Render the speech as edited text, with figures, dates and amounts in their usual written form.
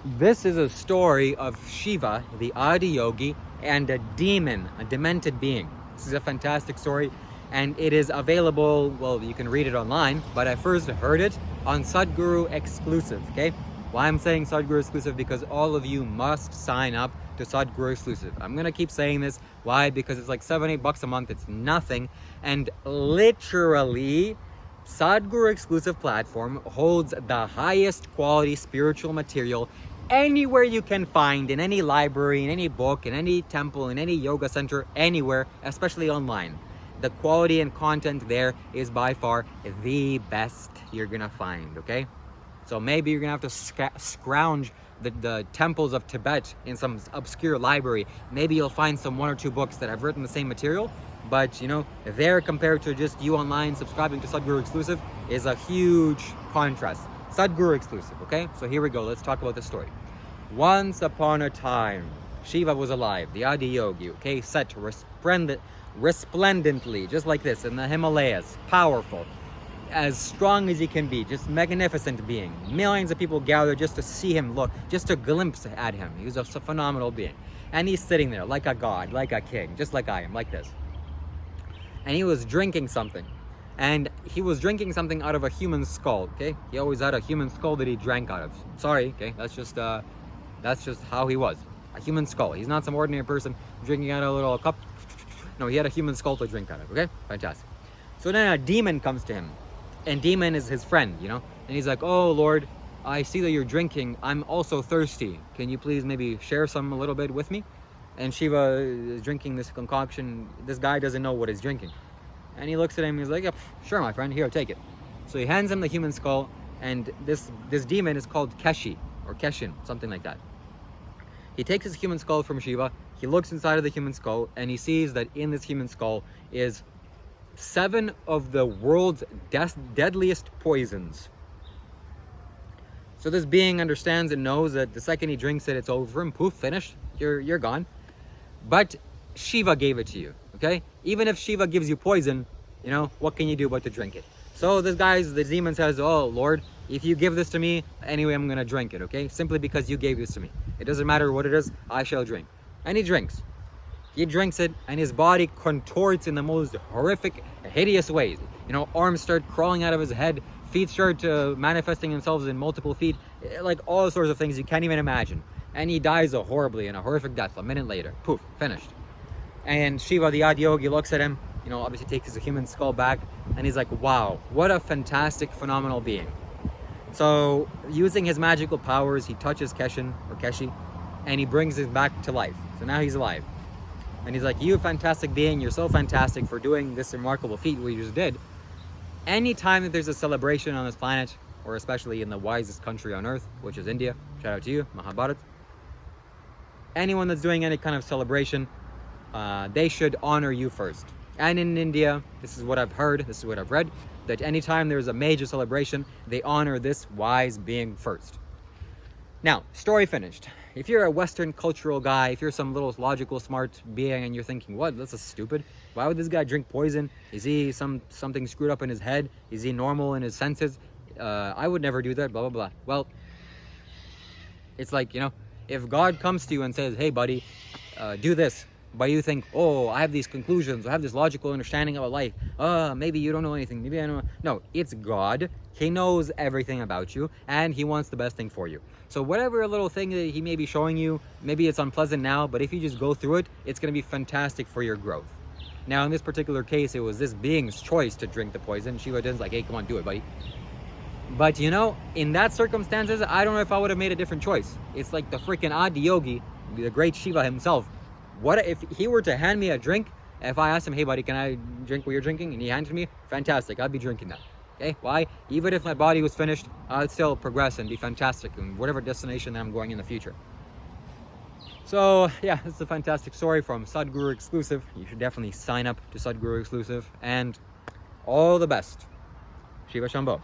This is a story of Shiva, the Adi Yogi, and a demon, a demented being. This is a fantastic story, and it is available, well, you can read it online, but I first heard it on Sadhguru Exclusive, okay? Why I'm saying Sadhguru Exclusive? Because all of you must sign up to Sadhguru Exclusive. I'm gonna keep saying this. Why? Because it's like $7-8 a month. It's nothing. And literally, Sadhguru Exclusive platform holds the highest quality spiritual material anywhere you can find, in any library, in any book, in any temple, in any yoga center, anywhere, especially online. The quality and content there is by far the best you're gonna find, okay? So maybe you're gonna have to scrounge the temples of Tibet in some obscure library. Maybe you'll find some 1 or 2 books that have written the same material, but you know, there compared to just you online subscribing to Sadhguru Exclusive is a huge contrast. Sadhguru Exclusive, okay? So here we go, let's talk about the story. Once upon a time, Shiva was alive, the Adi Yogi, okay? Set resplendently, just like this, in the Himalayas, powerful, as strong as he can be, just magnificent being. Millions of people gather just to see him look, just to glimpse at him. He was a phenomenal being. And he's sitting there like a god, like a king, just like I am, like this. And he was drinking something. And he was drinking something out of a human skull, okay? He always had a human skull that he drank out of. Sorry, okay? That's just how he was. A human skull. He's not some ordinary person drinking out of a little cup. No, he had a human skull to drink out of, okay? Fantastic. So then a demon comes to him. And demon is his friend, you know? And he's like, oh, Lord, I see that you're drinking. I'm also thirsty. Can you please maybe share some a little bit with me? And Shiva is drinking this concoction. This guy doesn't know what he's drinking. And he looks at him, he's like, yep, sure, my friend, here, take it. So he hands him the human skull, and this demon is called Keshi, or Keshin, something like that. He takes his human skull from Shiva, he looks inside of the human skull, and he sees that in this human skull is 7 of the world's deadliest poisons. So this being understands and knows that the second he drinks it, it's over for him, poof, finished, you're gone. But Shiva gave it to you, okay? Even if Shiva gives you poison, you know, what can you do but to drink it? So the demon says, oh, Lord, if you give this to me, anyway, I'm gonna drink it, okay? Simply because you gave this to me. It doesn't matter what it is, I shall drink. And he drinks. He drinks it, and his body contorts in the most horrific, hideous ways. You know, arms start crawling out of his head, feet start manifesting themselves in multiple feet, like all sorts of things you can't even imagine. And he dies horribly in a horrific death a minute later. Poof, finished. And Shiva, the Adi Yogi, looks at him, you know, obviously takes his human skull back, and he's like, wow, what a fantastic, phenomenal being. So, using his magical powers, he touches Keshin, or Keshi, and he brings him back to life. So now he's alive. And he's like, you fantastic being, you're so fantastic for doing this remarkable feat we just did. Anytime that there's a celebration on this planet, or especially in the wisest country on earth, which is India, shout out to you, Mahabharat. Anyone that's doing any kind of celebration, they should honor you first. And in India, this is what I've heard, this is what I've read, that anytime there's a major celebration, they honor this wise being first. Now, story finished. If you're a Western cultural guy, if you're some little logical, smart being and you're thinking, what, this is stupid. Why would this guy drink poison? Is he something screwed up in his head? Is he normal in his senses? I would never do that, blah, blah, blah. Well, it's like, you know, if God comes to you and says, hey, buddy, do this, but you think, oh, I have these conclusions, I have this logical understanding of life. Maybe you don't know anything, maybe I don't know. No, it's God. He knows everything about you, and he wants the best thing for you. So whatever little thing that he may be showing you, maybe it's unpleasant now, but if you just go through it, it's going to be fantastic for your growth. Now, in this particular case, it was this being's choice to drink the poison. Shiva didn't like, hey, come on, do it, buddy. But, you know, in that circumstances, I don't know if I would have made a different choice. It's like the freaking Adi Yogi, the great Shiva himself. What if he were to hand me a drink? If I asked him, hey, buddy, can I drink what you're drinking? And he handed me, fantastic, I'd be drinking that. Okay, why? Even if my body was finished, I'd still progress and be fantastic in whatever destination that I'm going in the future. So, yeah, this is a fantastic story from Sadhguru Exclusive. You should definitely sign up to Sadhguru Exclusive. And all the best. Shiva Shambho.